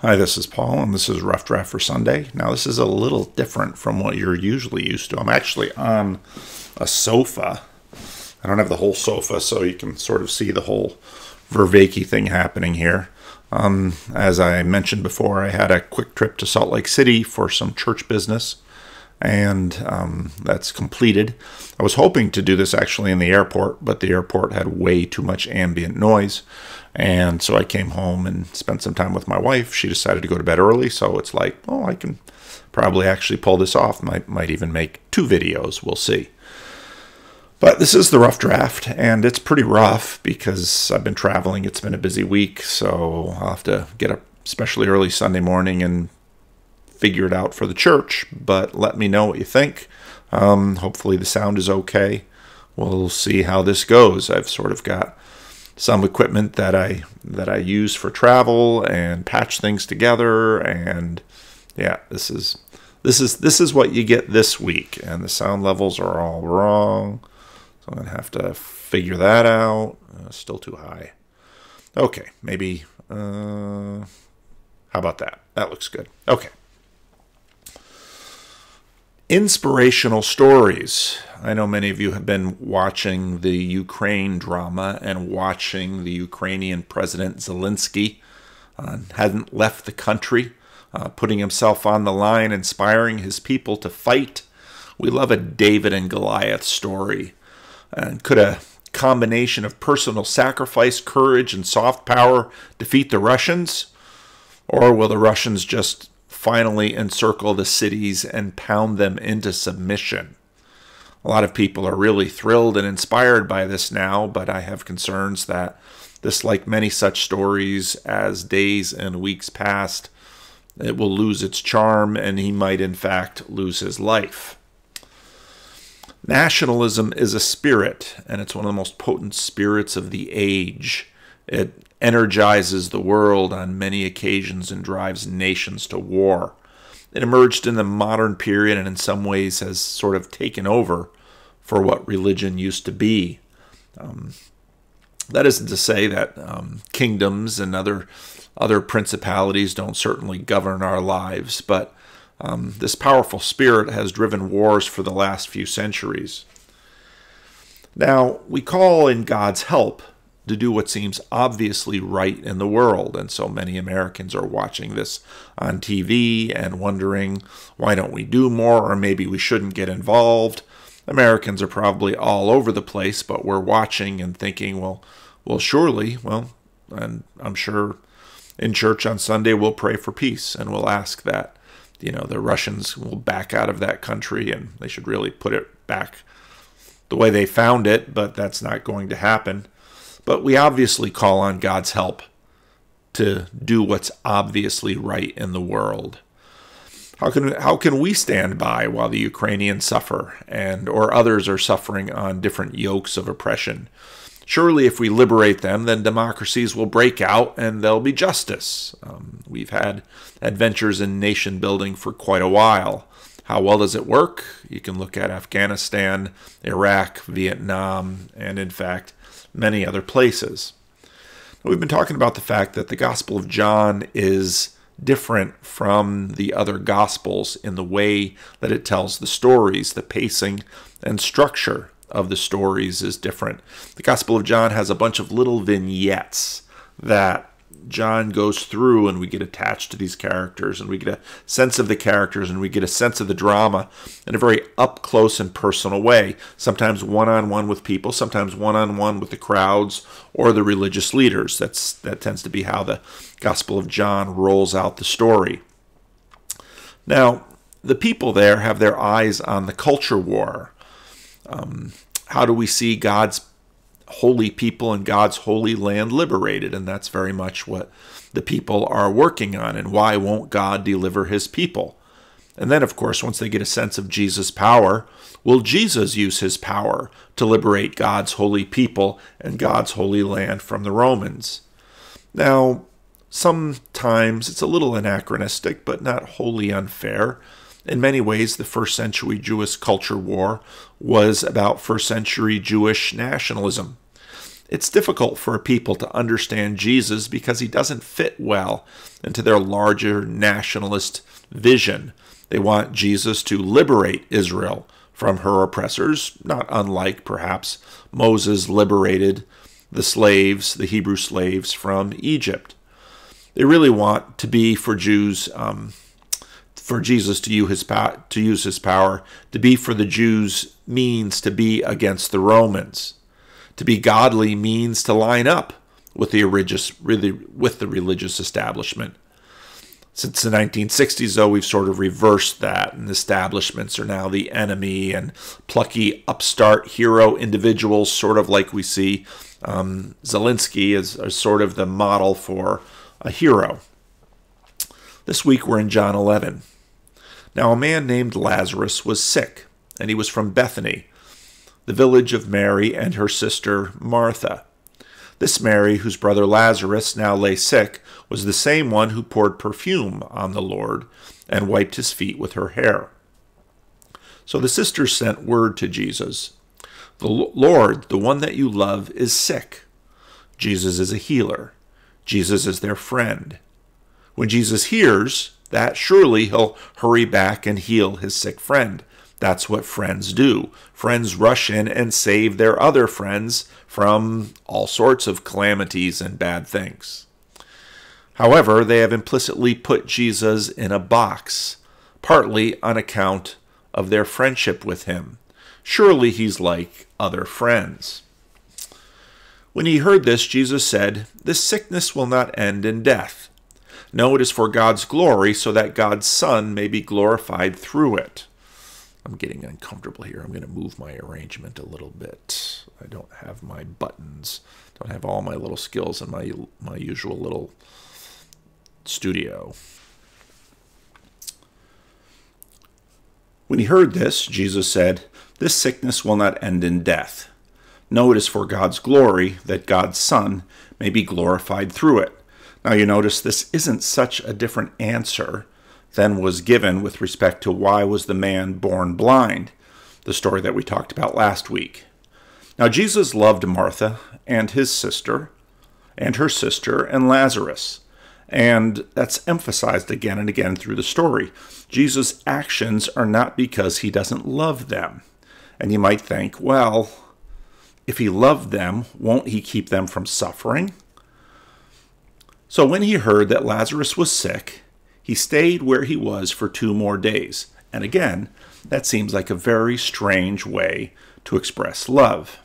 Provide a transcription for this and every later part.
Hi, this is Paul, and this is Rough Draft for Sunday. Now, this is a little different from what you're usually used to. I'm actually on a sofa. I don't have the whole sofa, so you can sort of see the whole Vervaeke thing happening here. As I mentioned before, I had a quick trip to Salt Lake City for some church business, and that's completed. I was hoping to do this actually in the airport, but the airport had way too much ambient noise, and so I came home and spent some time with my wife. She decided to go to bed early, so it's like, oh, I can probably actually pull this off. Might even make 2 videos. We'll see. But this is the rough draft, and it's pretty rough because I've been traveling. It's been a busy week, so I'll have to get up especially early Sunday morning and figure it out for the church. But let me know what you think. Hopefully the sound is okay. We'll see how this goes. I've sort of got some equipment that I use for travel and patch things together, and yeah, this is what you get this week, and the sound levels are all wrong. So I'm going to have to figure that out. Still too high. Okay, maybe, how about that? That looks good. Okay. Inspirational stories. I know many of you have been watching the Ukraine drama and watching the Ukrainian President Zelensky. Hadn't left the country, putting himself on the line, inspiring his people to fight. We love a David and Goliath story. And could a combination of personal sacrifice, courage, and soft power defeat the Russians? Or will the Russians just finally encircle the cities and pound them into submission? A lot of people are really thrilled and inspired by this now, but I have concerns that this, like many such stories, as days and weeks past, it will lose its charm, and he might in fact lose his life. Nationalism is a spirit, and it's one of the most potent spirits of the age. It energizes the world on many occasions and drives nations to war. It emerged in the modern period and in some ways has sort of taken over for what religion used to be. That isn't to say that kingdoms and other principalities don't certainly govern our lives, but this powerful spirit has driven wars for the last few centuries. Now, we call in God's help to do what seems obviously right in the world, and so many Americans are watching this on TV and wondering, why don't we do more, or maybe we shouldn't get involved. Americans are probably all over the place, but we're watching and thinking, well, surely, and I'm sure in church on Sunday we'll pray for peace, and we'll ask that the Russians will back out of that country, and they should really put it back the way they found it, but that's not going to happen. But we obviously call on God's help to do what's obviously right in the world. How can we stand by while the Ukrainians suffer or others are suffering on different yokes of oppression? Surely if we liberate them, then democracies will break out and there'll be justice. We've had adventures in nation building for quite a while. How well does it work? You can look at Afghanistan, Iraq, Vietnam, and in fact, many other places. We've been talking about the fact that the Gospel of John is different from the other Gospels in the way that it tells the stories. The pacing and structure of the stories is different. The Gospel of John has a bunch of little vignettes that John goes through, and we get attached to these characters, and we get a sense of the characters, and we get a sense of the drama in a very up-close and personal way, sometimes one-on-one with people, sometimes one-on-one with the crowds or the religious leaders. That tends to be how the Gospel of John rolls out the story. Now, the people there have their eyes on the culture war. How do we see God's holy people and God's holy land liberated? And that's very much what the people are working on. And why won't God deliver his people? And then, of course, once they get a sense of Jesus' power, will Jesus use his power to liberate God's holy people and God's holy land from the Romans? Now, sometimes it's a little anachronistic, but not wholly unfair. In many ways, the first century Jewish culture war was about first century Jewish nationalism. It's difficult for people to understand Jesus because he doesn't fit well into their larger nationalist vision. They want Jesus to liberate Israel from her oppressors, not unlike perhaps Moses liberated the slaves, the Hebrew slaves, from Egypt. They really want to be for Jews, for Jesus to use his power. To be for the Jews means to be against the Romans. To be godly means to line up with the religious establishment. Since the 1960s, though, we've sort of reversed that, and establishments are now the enemy, and plucky upstart hero individuals, sort of like we see Zelensky as sort of the model for a hero. This week we're in John 11. Now a man named Lazarus was sick, and he was from Bethany, the village of Mary and her sister Martha. This Mary, whose brother Lazarus now lay sick, was the same one who poured perfume on the Lord and wiped his feet with her hair. So the sisters sent word to Jesus, "The Lord, the one that you love, is sick." Jesus is a healer. Jesus is their friend. When Jesus hears that, surely he'll hurry back and heal his sick friend. That's what friends do. Friends rush in and save their other friends from all sorts of calamities and bad things. However, they have implicitly put Jesus in a box, partly on account of their friendship with him. Surely he's like other friends. When he heard this, Jesus said, "This sickness will not end in death. No, it is for God's glory, so that God's Son may be glorified through it." I'm getting uncomfortable here. I'm going to move my arrangement a little bit. I don't have my buttons. Don't have all my little skills in my usual little studio. When he heard this, Jesus said, "This sickness will not end in death. No, it is for God's glory, that God's Son may be glorified through it." Now you notice this isn't such a different answer than was given with respect to why was the man born blind, the story that we talked about last week. Now Jesus loved Martha and his sister, and her sister, and Lazarus. And that's emphasized again and again through the story. Jesus' actions are not because he doesn't love them. And you might think, well, if he loved them, won't he keep them from suffering? So when he heard that Lazarus was sick, he stayed where he was for 2 more days. And again, that seems like a very strange way to express love.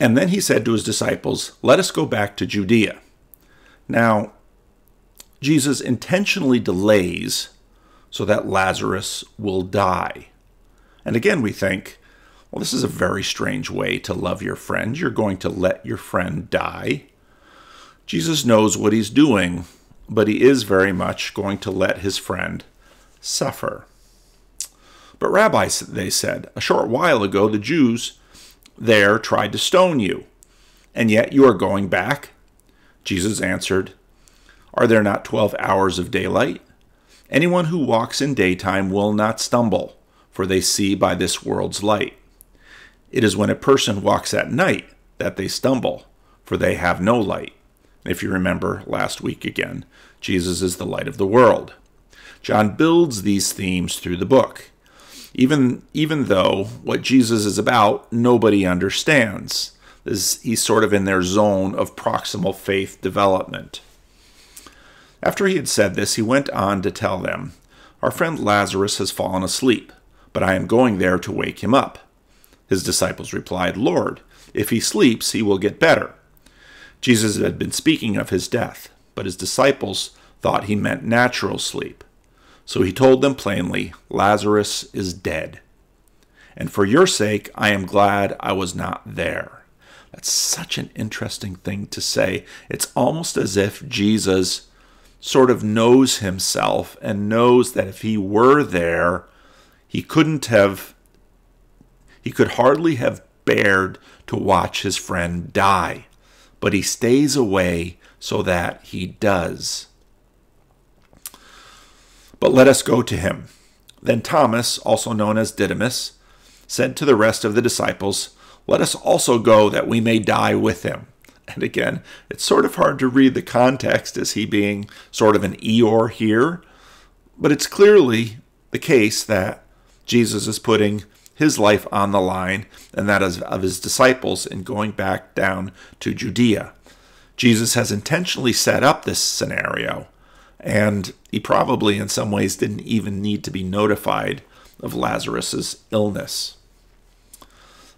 And then he said to his disciples, "Let us go back to Judea." Now, Jesus intentionally delays so that Lazarus will die. And again, we think, well, this is a very strange way to love your friend. You're going to let your friend die. Jesus knows what he's doing, but he is very much going to let his friend suffer. "But Rabbi," they said, "a short while ago the Jews there tried to stone you, and yet you are going back?" Jesus answered, "Are there not 12 hours of daylight? Anyone who walks in daytime will not stumble, for they see by this world's light. It is when a person walks at night that they stumble, for they have no light." If you remember last week again, Jesus is the light of the world. John builds these themes through the book. Even though what Jesus is about, nobody understands. He's sort of in their zone of proximal faith development. After he had said this, he went on to tell them, "Our friend Lazarus has fallen asleep, but I am going there to wake him up." His disciples replied, "Lord, if he sleeps, he will get better." Jesus had been speaking of his death, but his disciples thought he meant natural sleep. So he told them plainly, "Lazarus is dead. And for your sake, I am glad I was not there." That's such an interesting thing to say. It's almost as if Jesus sort of knows himself and knows that if he were there, he could hardly have bared to watch his friend die. But he stays away so that he does. "But let us go to him." Then Thomas, also known as Didymus, said to the rest of the disciples, Let us also go that we may die with him. And again, it's sort of hard to read the context as he being sort of an Eeyore here, but it's clearly the case that Jesus is putting his life on the line and that of his disciples in going back down to Judea. Jesus has intentionally set up this scenario, and he probably in some ways didn't even need to be notified of Lazarus' illness.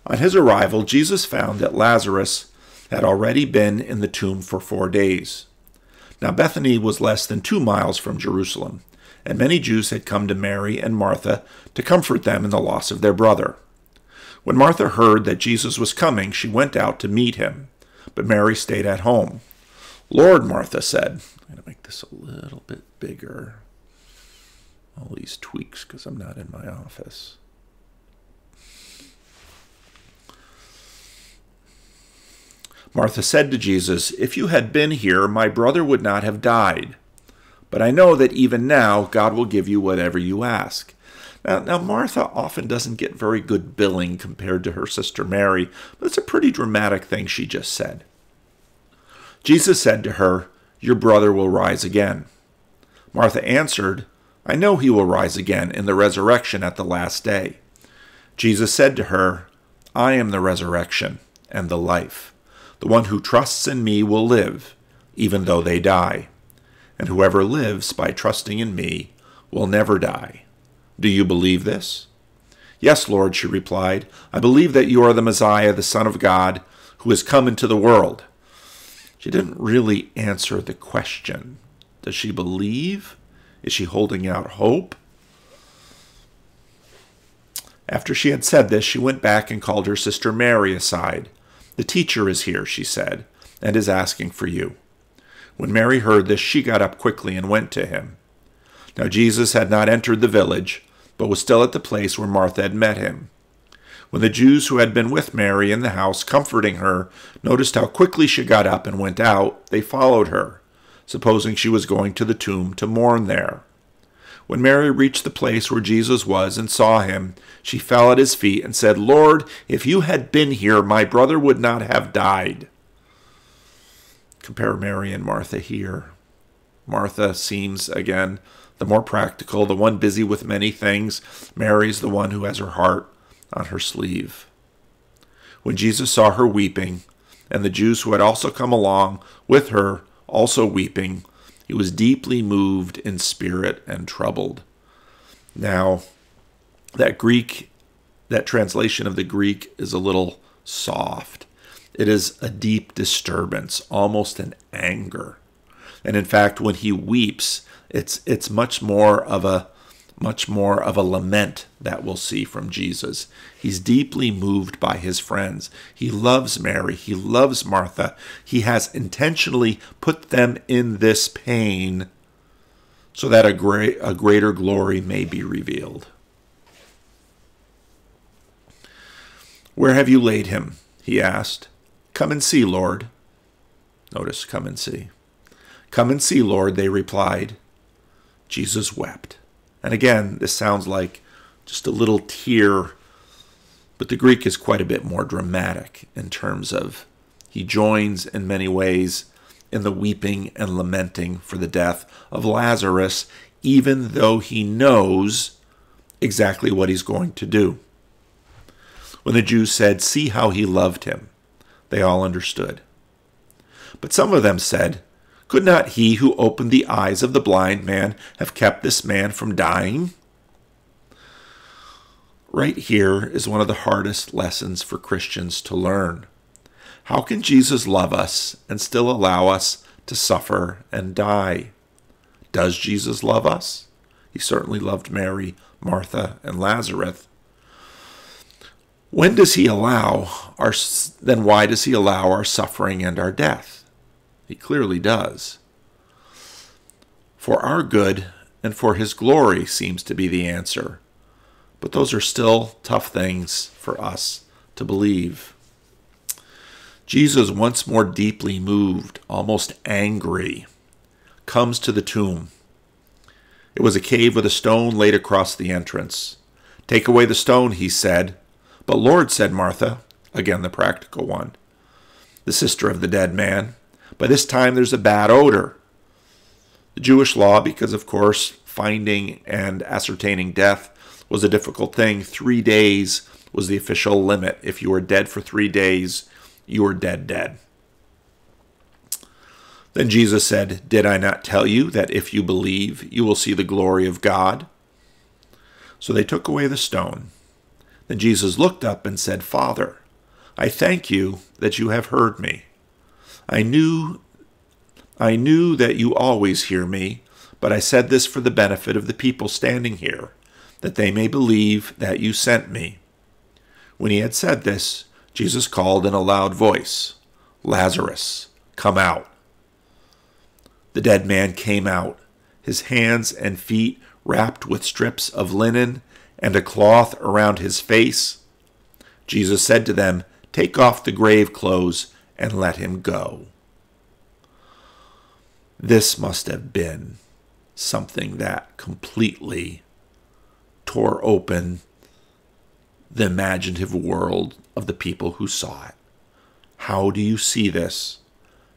On his arrival, Jesus found that Lazarus had already been in the tomb for 4 days. Now Bethany was less than 2 miles from Jerusalem, and many Jews had come to Mary and Martha to comfort them in the loss of their brother. When Martha heard that Jesus was coming, she went out to meet him, but Mary stayed at home. Lord, Martha said, I'm going to make this a little bit bigger. All these tweaks because I'm not in my office. Martha said to Jesus, if you had been here, my brother would not have died. But I know that even now, God will give you whatever you ask. Now, Martha often doesn't get very good billing compared to her sister Mary, but it's a pretty dramatic thing she just said. Jesus said to her, your brother will rise again. Martha answered, I know he will rise again in the resurrection at the last day. Jesus said to her, I am the resurrection and the life. The one who trusts in me will live, even though they die. And whoever lives by trusting in me will never die. Do you believe this? Yes, Lord, she replied. I believe that you are the Messiah, the Son of God, who has come into the world. She didn't really answer the question. Does she believe? Is she holding out hope? After she had said this, she went back and called her sister Mary aside. The teacher is here, she said, and is asking for you. When Mary heard this, she got up quickly and went to him. Now Jesus had not entered the village, but was still at the place where Martha had met him. When the Jews who had been with Mary in the house, comforting her, noticed how quickly she got up and went out, they followed her, supposing she was going to the tomb to mourn there. When Mary reached the place where Jesus was and saw him, she fell at his feet and said, Lord, if you had been here, my brother would not have died. Compare Mary and Martha here. Martha seems, again, the more practical, the one busy with many things. Mary's the one who has her heart on her sleeve. When Jesus saw her weeping, and the Jews who had also come along with her also weeping, he was deeply moved in spirit and troubled. Now, that translation of the Greek is a little soft. It is a deep disturbance, almost an anger. And in fact, when he weeps, it's much more of a lament that we'll see from Jesus. He's deeply moved by his friends. He loves Mary. He loves Martha. He has intentionally put them in this pain so that a greater glory may be revealed. Where have you laid him? He asked. Come and see, Lord. Notice, come and see. Come and see, Lord, they replied. Jesus wept. And again, this sounds like just a little tear, but the Greek is quite a bit more dramatic in terms of he joins in many ways in the weeping and lamenting for the death of Lazarus, even though he knows exactly what he's going to do. When the Jews said, see how he loved him, they all understood. But some of them said, could not he who opened the eyes of the blind man have kept this man from dying? Right here is one of the hardest lessons for Christians to learn. How can Jesus love us and still allow us to suffer and die? Does Jesus love us? He certainly loved Mary, Martha, and Lazarus. When does he allow then why does he allow our suffering and our death? He clearly does. For our good and for his glory seems to be the answer. But those are still tough things for us to believe. Jesus, once more deeply moved, almost angry, comes to the tomb. It was a cave with a stone laid across the entrance. Take away the stone, he said. But Lord, said Martha, again the practical one, the sister of the dead man. By this time there's a bad odor. The Jewish law, because of course finding and ascertaining death was a difficult thing, 3 days was the official limit. If you were dead for 3 days, you were dead. Then Jesus said, "Did I not tell you that if you believe, you will see the glory of God?" So they took away the stone. Then Jesus looked up and said, "Father, I thank you that you have heard me. I knew that you always hear me, but I said this for the benefit of the people standing here, that they may believe that you sent me." When he had said this, Jesus called in a loud voice, "Lazarus, come out." The dead man came out, his hands and feet wrapped with strips of linen and a cloth around his face. Jesus said to them, "Take off the grave clothes and let him go." This must have been something that completely tore open the imaginative world of the people who saw it. How do you see this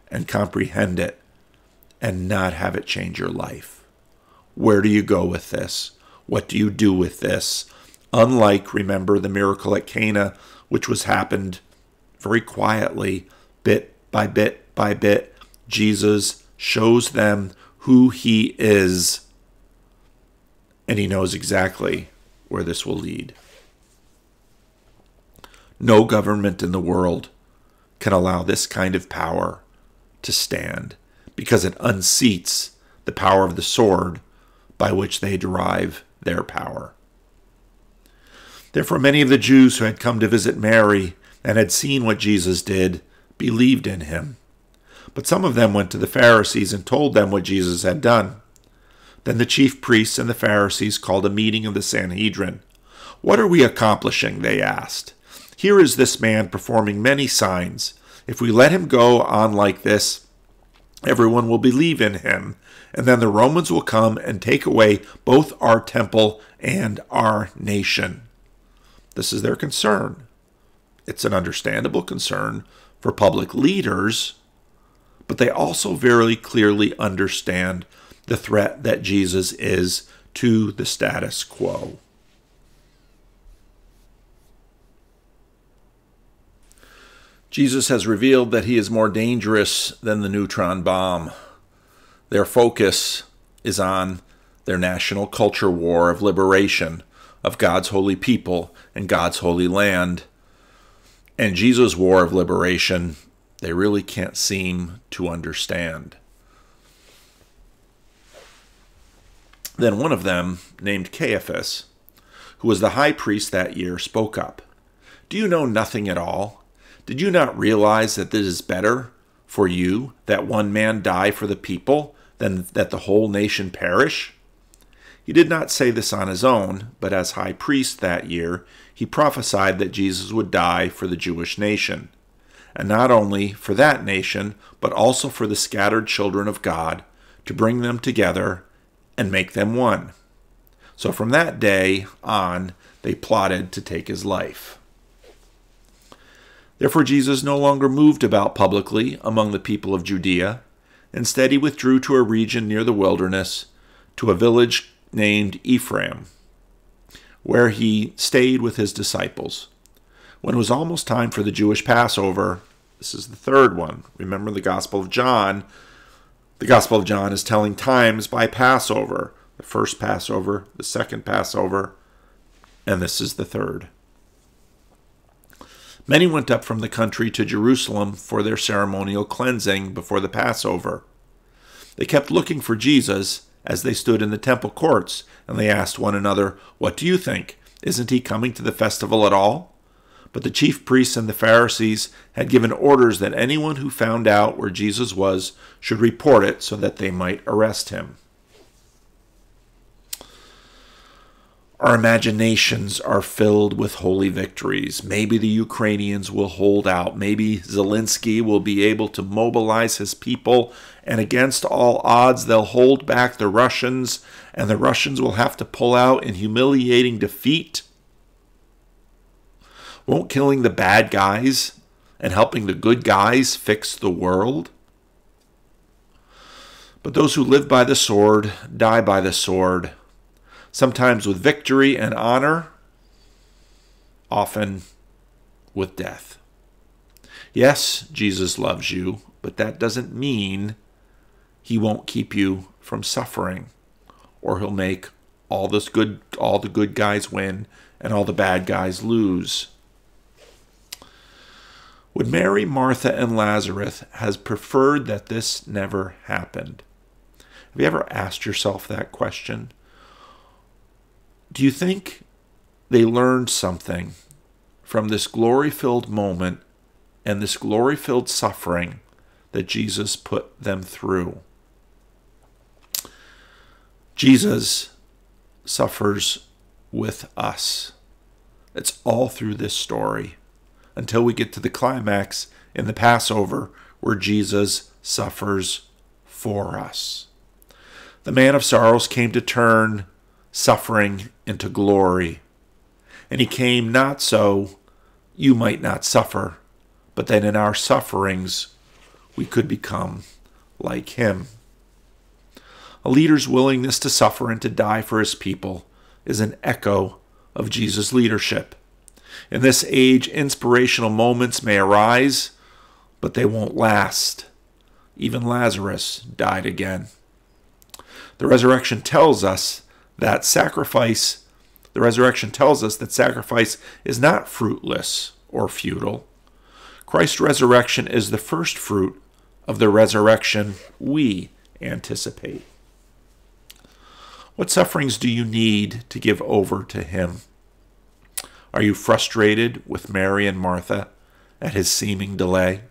and comprehend it and not have it change your life? Where do you go with this? What do you do with this? Unlike, remember, the miracle at Cana, which was happened very quietly, bit by bit by bit, Jesus shows them who he is, and he knows exactly where this will lead. No government in the world can allow this kind of power to stand, because it unseats the power of the sword by which they derive their power. Therefore, many of the Jews who had come to visit Mary and had seen what Jesus did believed in him. But some of them went to the Pharisees and told them what Jesus had done. Then the chief priests and the Pharisees called a meeting of the Sanhedrin. "What are we accomplishing?" they asked. "Here is this man performing many signs. If we let him go on like this, everyone will believe in him, and then the Romans will come and take away both our temple and our nation." This is their concern. It's an understandable concern for public leaders, but they also very clearly understand the threat that Jesus is to the status quo. Jesus has revealed that he is more dangerous than the neutron bomb. Their focus is on their national culture war of liberation of God's holy people and God's holy land. And Jesus' war of liberation, they really can't seem to understand. Then one of them, named Caiaphas, who was the high priest that year, spoke up. "Do you know nothing at all? Did you not realize that this is better for you that one man die for the people than that the whole nation perish?" He did not say this on his own, but as high priest that year, he prophesied that Jesus would die for the Jewish nation, and not only for that nation, but also for the scattered children of God, to bring them together and make them one. So from that day on, they plotted to take his life. Therefore Jesus no longer moved about publicly among the people of Judea. Instead, he withdrew to a region near the wilderness, to a village named Ephraim, where he stayed with his disciples. When it was almost time for the Jewish Passover, this is the third one. Remember the Gospel of John. The Gospel of John is telling times by Passover. The first Passover, the second Passover, and this is the third. Many went up from the country to Jerusalem for their ceremonial cleansing before the Passover. They kept looking for Jesus as they stood in the temple courts, and they asked one another, "What do you think? Isn't he coming to the festival at all?" But the chief priests and the Pharisees had given orders that anyone who found out where Jesus was should report it so that they might arrest him. Our imaginations are filled with holy victories. Maybe the Ukrainians will hold out. Maybe Zelensky will be able to mobilize his people, and against all odds, they'll hold back the Russians, and the Russians will have to pull out in humiliating defeat. Won't killing the bad guys and helping the good guys fix the world? But those who live by the sword die by the sword, sometimes with victory and honor, often with death. Yes, Jesus loves you, but that doesn't mean he won't keep you from suffering, or he'll make all the good guys win and all the bad guys lose. Would Mary, Martha, and Lazarus has preferred that this never happened? Have you ever asked yourself that question? Do you think they learned something from this glory-filled moment and this glory-filled suffering that Jesus put them through? Jesus suffers with us. It's all through this story until we get to the climax in the Passover where Jesus suffers for us. The man of sorrows came to turn suffering into glory. And he came not so you might not suffer, but that in our sufferings we could become like him. A leader's willingness to suffer and to die for his people is an echo of Jesus' leadership. In this age, inspirational moments may arise, but they won't last. Even Lazarus died again. The resurrection tells us that sacrifice is not fruitless or futile. Christ's resurrection is the first fruit of the resurrection we anticipate. What sufferings do you need to give over to him? Are you frustrated with Mary and Martha at his seeming delay?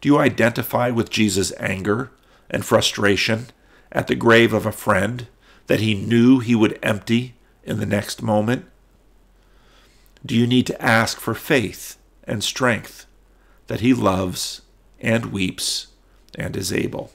Do you identify with Jesus' anger and frustration at the grave of a friend that he knew he would empty in the next moment? Do you need to ask for faith and strength that he loves and weeps and is able?